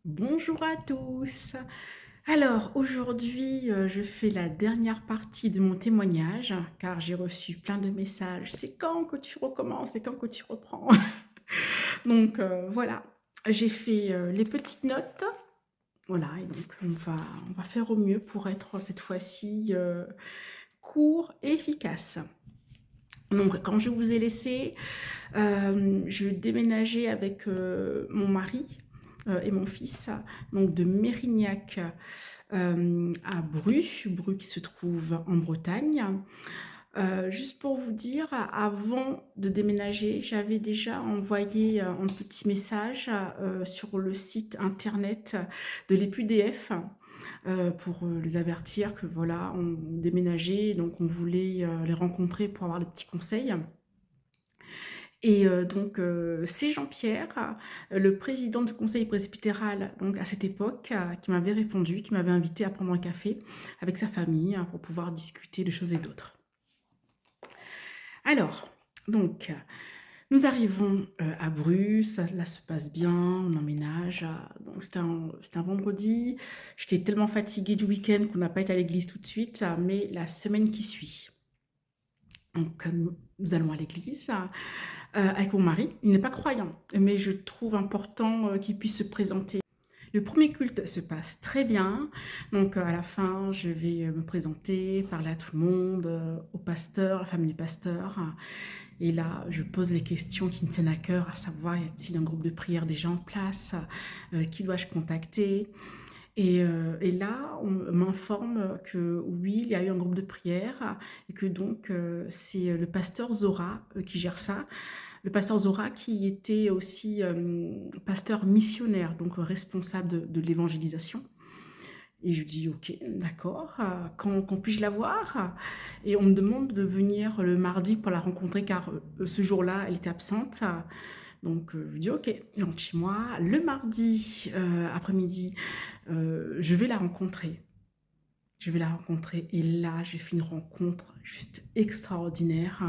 Bonjour à tous. Alors aujourd'hui, je fais la dernière partie de mon témoignage car j'ai reçu plein de messages. C'est quand que tu recommences? C'est quand que tu reprends? Donc voilà, j'ai fait les petites notes. Voilà, et donc on va faire au mieux pour être cette fois-ci court et efficace. Donc, quand je vous ai laissé, je déménageais avec mon mari et mon fils, donc de Mérignac à Bru qui se trouve en Bretagne. Juste pour vous dire, avant de déménager, j'avais déjà envoyé un petit message sur le site internet de l'EPUDF pour les avertir que voilà, on déménageait, donc on voulait les rencontrer pour avoir des petits conseils. Et donc, c'est Jean-Pierre, le président du conseil presbytéral, donc à cette époque, qui m'avait répondu, qui m'avait invité à prendre un café avec sa famille pour pouvoir discuter de choses et d'autres. Alors, donc, nous arrivons à Bruce, là se passe bien, on emménage. Donc, c'était un vendredi. J'étais tellement fatiguée du week-end qu'on n'a pas été à l'église tout de suite, mais la semaine qui suit. Donc, nous allons à l'église avec mon mari. Il n'est pas croyant, mais je trouve important qu'il puisse se présenter. Le premier culte se passe très bien. Donc, à la fin, je vais me présenter, parler à tout le monde, au pasteur, la famille du pasteur. Et là, je pose les questions qui me tiennent à cœur, à savoir, y a-t-il un groupe de prière déjà en place? Qui dois-je contacter? Et là, on m'informe que oui, il y a eu un groupe de prière et que donc c'est le pasteur Zora qui gère ça. Le pasteur Zora qui était aussi pasteur missionnaire, donc responsable de l'évangélisation. Et je dis, ok, d'accord, quand puis-je la voir? Et on me demande de venir le mardi pour la rencontrer car ce jour-là, elle était absente. Donc je dis, ok, je rentre chez moi. Le mardi après-midi, je vais la rencontrer. Je vais la rencontrer et là, j'ai fait une rencontre juste extraordinaire.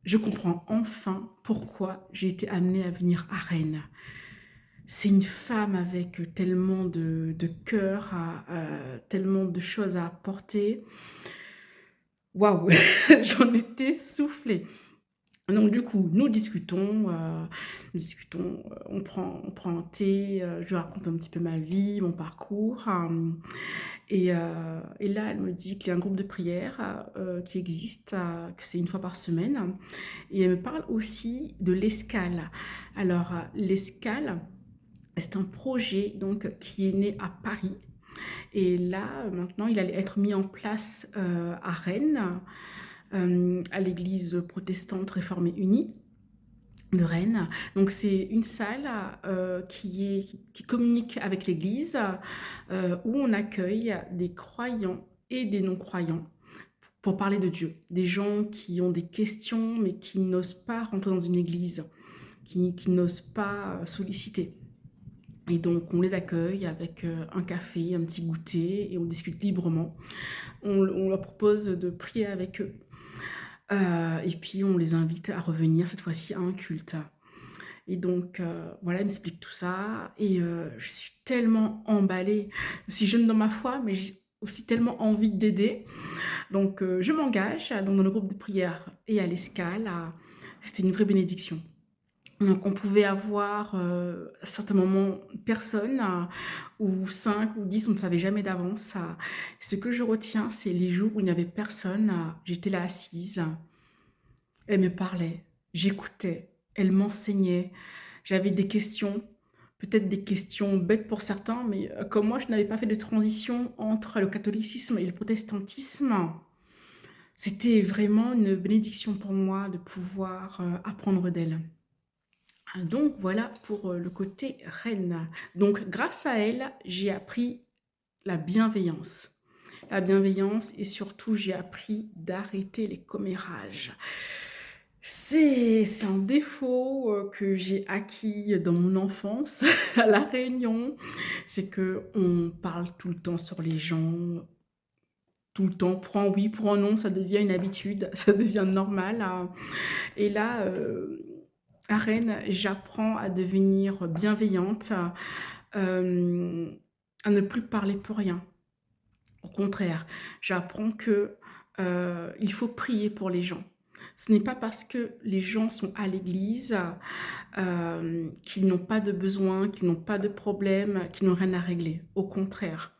Je comprends enfin pourquoi j'ai été amenée à venir à Rennes. C'est une femme avec tellement de cœur, tellement de choses à apporter. Waouh, j'en étais soufflée. Donc du coup, on prend un thé, je lui raconte un petit peu ma vie, mon parcours. Et là, elle me dit qu'il y a un groupe de prière qui existe, que c'est une fois par semaine. Et elle me parle aussi de l'escale. Alors, l'escale, c'est un projet donc, qui est né à Paris. Et là, maintenant, il allait être mis en place à Rennes, à l'église protestante réformée unie de Rennes. Donc c'est une salle qui communique avec l'Église, où on accueille des croyants et des non-croyants pour parler de Dieu. Des gens qui ont des questions mais qui n'osent pas rentrer dans une église, qui n'osent pas solliciter. Et donc on les accueille avec un café, un petit goûter et on discute librement. On leur propose de prier avec eux. Et puis on les invite à revenir cette fois-ci à un culte. Et donc, voilà, elle m'explique tout ça. Et je suis tellement emballée. Je suis jeune dans ma foi, mais j'ai aussi tellement envie d'aider. Donc, je m'engage dans le groupe de prière et à l'escale. C'était une vraie bénédiction. Donc, on pouvait avoir à certains moments personne, ou 5 ou 10, on ne savait jamais d'avance. Ce que je retiens, c'est les jours où il n'y avait personne. J'étais là assise. Elle me parlait, j'écoutais, elle m'enseignait. J'avais des questions, peut-être des questions bêtes pour certains, mais comme moi, je n'avais pas fait de transition entre le catholicisme et le protestantisme. C'était vraiment une bénédiction pour moi de pouvoir apprendre d'elle. Donc voilà pour le côté reine. Donc grâce à elle, j'ai appris la bienveillance. La bienveillance et surtout j'ai appris d'arrêter les commérages. C'est un défaut que j'ai acquis dans mon enfance à La Réunion. C'est que on parle tout le temps sur les gens, tout le temps, pour un oui, pour un non, ça devient une habitude, ça devient normal. Et là, à Rennes, j'apprends à devenir bienveillante, euh, à ne plus parler pour rien. Au contraire, j'apprends que il faut prier pour les gens. Ce n'est pas parce que les gens sont à l'église qu'ils n'ont pas de besoin, qu'ils n'ont pas de problème, qu'ils n'ont rien à régler. Au contraire.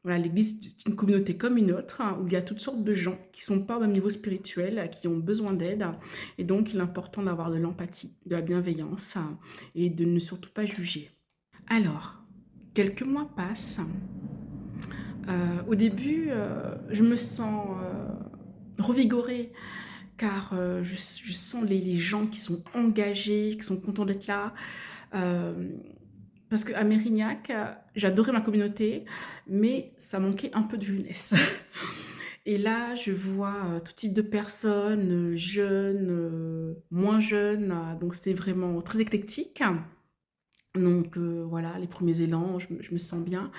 Voilà, l'église, c'est une communauté comme une autre, hein, où il y a toutes sortes de gens qui ne sont pas au même niveau spirituel, qui ont besoin d'aide. Et donc, il est important d'avoir de l'empathie, de la bienveillance et de ne surtout pas juger. Alors, quelques mois passent. Au début, je me sens revigorée car je sens les gens qui sont engagés, qui sont contents d'être là. Euh, Parce qu'à Mérignac, j'adorais ma communauté, mais ça manquait un peu de jeunesse. Et là, je vois tout type de personnes, jeunes, moins jeunes. Donc, c'était vraiment très éclectique. Donc, voilà, les premiers élans, je me sens bien.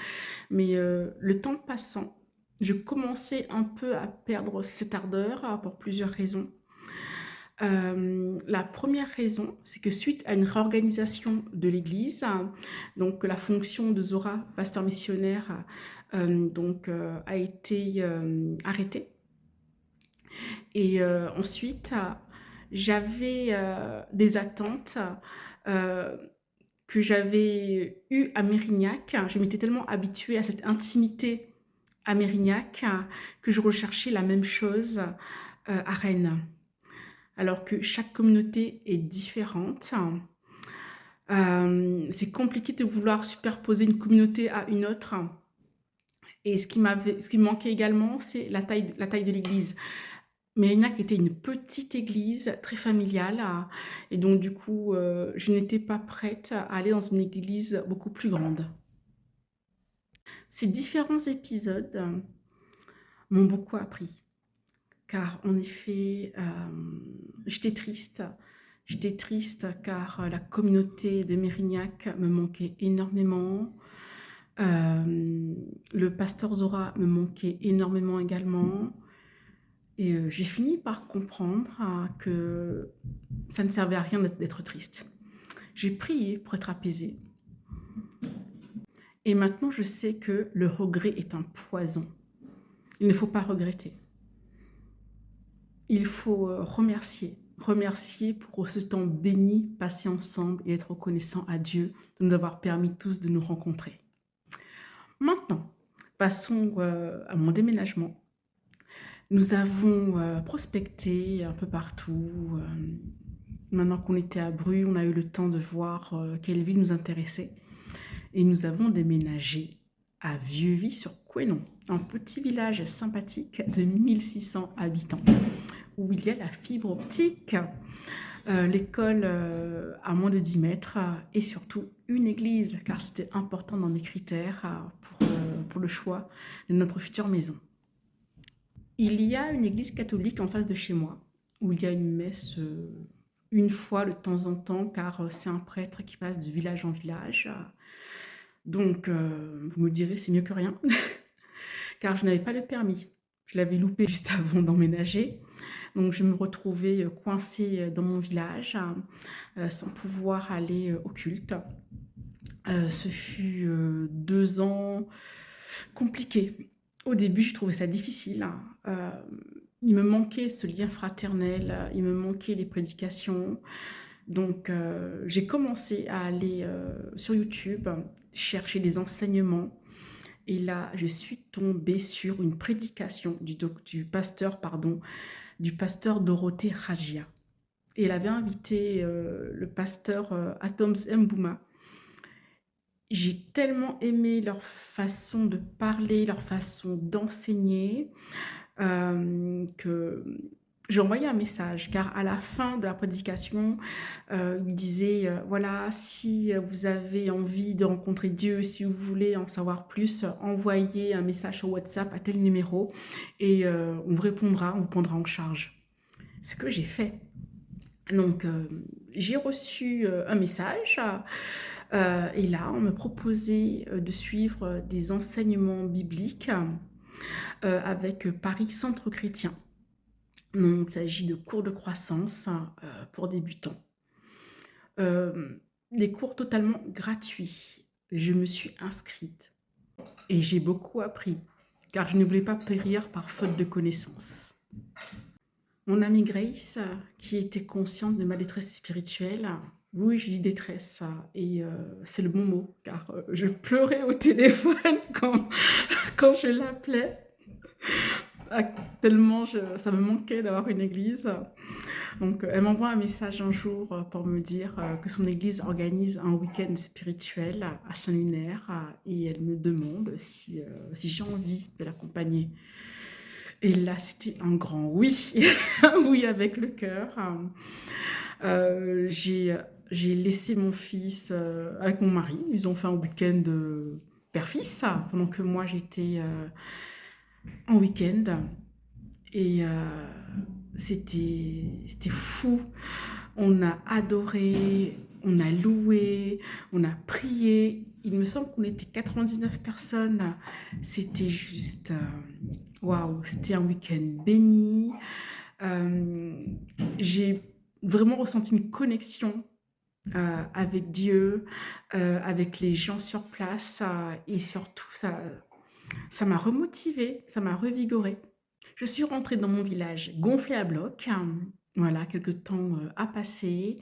Mais le temps passant, je commençais un peu à perdre cette ardeur pour plusieurs raisons. La première raison, c'est que suite à une réorganisation de l'Église, donc la fonction de Zora, pasteur missionnaire, a été arrêtée. Et ensuite, j'avais des attentes euh, que j'avais eues à Mérignac. Je m'étais tellement habituée à cette intimité à Mérignac que je recherchais la même chose à Rennes. Alors que chaque communauté est différente. C'est compliqué de vouloir superposer une communauté à une autre. Et ce qui me manquait également, c'est la taille de l'église. Mérignac était une petite église très familiale. Et donc, du coup, je n'étais pas prête à aller dans une église beaucoup plus grande. Ces différents épisodes m'ont beaucoup appris. Car en effet, j'étais triste. J'étais triste car la communauté de Mérignac me manquait énormément. Euh, le pasteur Zora me manquait énormément également. Et j'ai fini par comprendre que ça ne servait à rien d'être triste. J'ai prié pour être apaisée. Et maintenant, je sais que le regret est un poison. Il ne faut pas regretter. Il faut remercier. Remercier pour ce temps béni passé ensemble et être reconnaissant à Dieu de nous avoir permis tous de nous rencontrer. Maintenant, passons à mon déménagement. Nous avons prospecté un peu partout. Maintenant qu'on était à Bru, on a eu le temps de voir quelle ville nous intéressait. Et nous avons déménagé à Vieux-Vie-sur-Couesnon, un petit village sympathique de 1600 habitants, où il y a la fibre optique, l'école à moins de 10 mètres et surtout une église, car c'était important dans mes critères pour le choix de notre future maison. Il y a une église catholique en face de chez moi, où il y a une messe une fois de temps en temps, car c'est un prêtre qui passe de village en village. Donc, vous me direz, c'est mieux que rien, car je n'avais pas le permis. Je l'avais loupé juste avant d'emménager. Donc, je me retrouvais coincée dans mon village, sans pouvoir aller au culte. Ce fut 2 ans compliqués. Au début, j'ai trouvé ça difficile. Il me manquait ce lien fraternel, il me manquait les prédications. Donc, j'ai commencé à aller sur YouTube, chercher des enseignements. Et là, je suis tombée sur une prédication du pasteur Dorothée Ragia. Et elle avait invité le pasteur Atoms Mbouma. J'ai tellement aimé leur façon de parler, leur façon d'enseigner, que j'ai envoyé un message, car à la fin de la prédication, il disait, voilà, si vous avez envie de rencontrer Dieu, si vous voulez en savoir plus, envoyez un message sur WhatsApp à tel numéro et on vous répondra, on vous prendra en charge. Ce que j'ai fait. Donc, j'ai reçu un message et là, on me proposait de suivre des enseignements bibliques avec Paris Centre Chrétien. Donc, il s'agit de cours de croissance pour débutants. Des cours totalement gratuits. je me suis inscrite et j'ai beaucoup appris, car je ne voulais pas périr par faute de connaissances. Mon amie Grace, qui était consciente de ma détresse spirituelle, oui, je dis détresse, et c'est le bon mot, car je pleurais au téléphone quand je l'appelais, ah, tellement ça me manquait d'avoir une église. Donc, elle m'envoie un message un jour pour me dire que son église organise un week-end spirituel à Saint-Lunaire et elle me demande si j'ai envie de l'accompagner. Et là, c'était un grand oui, un oui avec le cœur. J'ai laissé mon fils avec mon mari. Ils ont fait un week-end père-fils pendant que moi j'étais en week-end. Et c'était fou. On a adoré, on a loué, on a prié. Il me semble qu'on était 99 personnes. C'était juste, waouh, c'était un week-end béni. Euh, j'ai vraiment ressenti une connexion avec Dieu, avec les gens sur place, et surtout, ça m'a remotivée, ça m'a revigorée. Je suis rentrée dans mon village gonflé à bloc. Voilà, quelques temps à passer.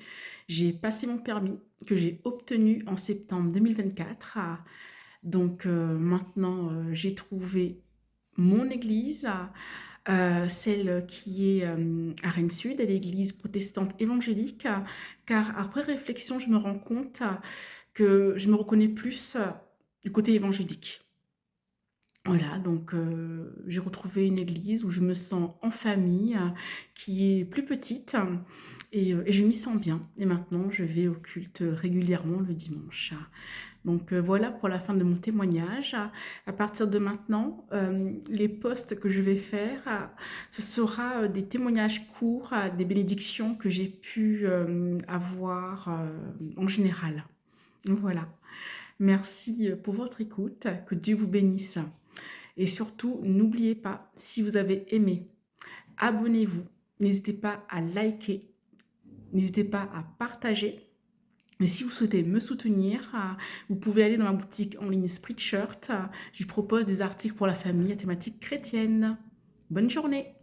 J'ai passé mon permis que j'ai obtenu en septembre 2024. Donc maintenant, j'ai trouvé mon église, celle qui est à Rennes Sud, à l'église protestante évangélique, car après réflexion, je me rends compte que je me reconnais plus du côté évangélique. Voilà, donc j'ai retrouvé une église où je me sens en famille, qui est plus petite, et je m'y sens bien. Et maintenant, je vais au culte régulièrement le dimanche. Donc voilà pour la fin de mon témoignage. À partir de maintenant, les posts que je vais faire, ce sera des témoignages courts, des bénédictions que j'ai pu avoir en général. Donc voilà. Merci pour votre écoute. Que Dieu vous bénisse. Et surtout, n'oubliez pas, si vous avez aimé, abonnez-vous. N'hésitez pas à liker. N'hésitez pas à partager. Et si vous souhaitez me soutenir, vous pouvez aller dans ma boutique en ligne Spreadshirt. J'y propose des articles pour la famille à thématique chrétienne. Bonne journée!